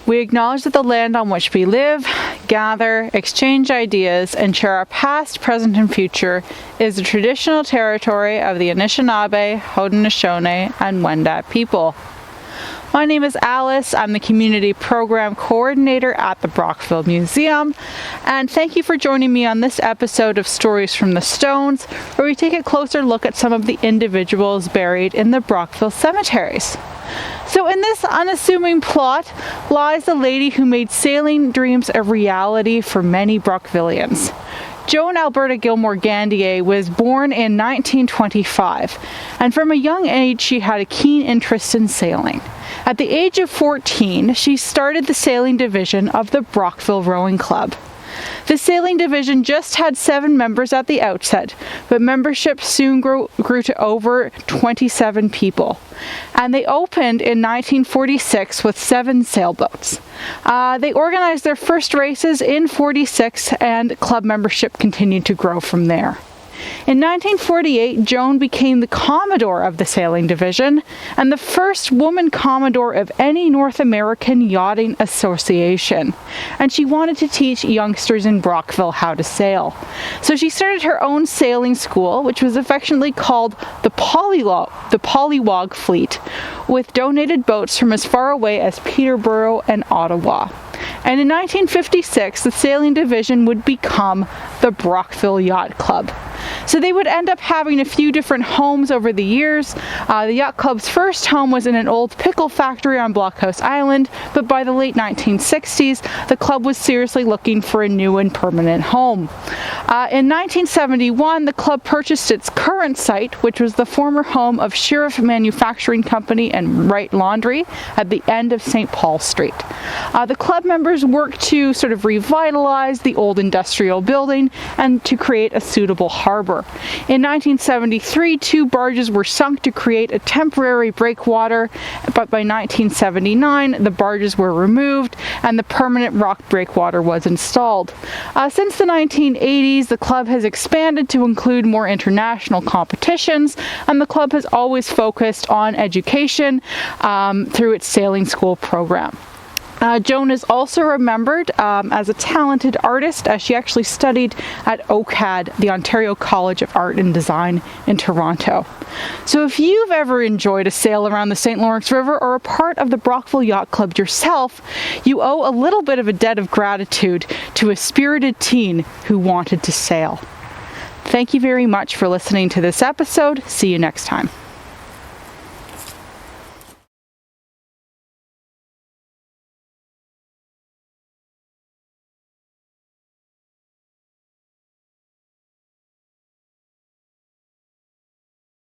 We acknowledge that the land on which we live, gather, exchange ideas, and share our past, present, and future is the traditional territory of the Anishinaabe, Haudenosaunee, and Wendat people. My name is Alice. I'm the Community Program Coordinator at the Brockville Museum, and thank you for joining me on this episode of Stories from the Stones, where we take a closer look at some of the individuals buried in the Brockville cemeteries. So in this unassuming plot lies the lady who made sailing dreams a reality for many Brockvillians. Joan Alberta Gilmour Gandier was born in 1925, and from a young age she had a keen interest in sailing. At the age of 14, she started the sailing division of the Brockville Rowing Club. The sailing division just had 7 members at the outset, but membership soon grew to over 27 people. And they opened in 1946 with 7 sailboats. They organized their first races in 46, and club membership continued to grow from there. In 1948, Joan became the Commodore of the sailing division and the first woman Commodore of any North American yachting association. And she wanted to teach youngsters in Brockville how to sail. So she started her own sailing school, which was affectionately called the Pollywog Fleet, with donated boats from as far away as Peterborough and Ottawa. And in 1956, the sailing division would become the Brockville Yacht Club. So they would end up having a few different homes over the years. The yacht club's first home was in an old pickle factory on Blockhouse Island, but by the late 1960s, the club was seriously looking for a new and permanent home. In 1971, the club purchased its current site, which was the former home of Sheriff Manufacturing Company and Wright Laundry at the end of St. Paul Street. The club members worked to sort of revitalize the old industrial building and to create a suitable harbor. In 1973, 2 barges were sunk to create a temporary breakwater, but by 1979, the barges were removed and the permanent rock breakwater was installed. Since the 1980s, the club has expanded to include more international competitions, and the club has always focused on education through its sailing school program. Joan is also remembered as a talented artist, as she actually studied at OCAD, the Ontario College of Art and Design in Toronto. So if you've ever enjoyed a sail around the St. Lawrence River or a part of the Brockville Yacht Club yourself, you owe a little bit of a debt of gratitude to a spirited teen who wanted to sail. Thank you very much for listening to this episode. See you next time.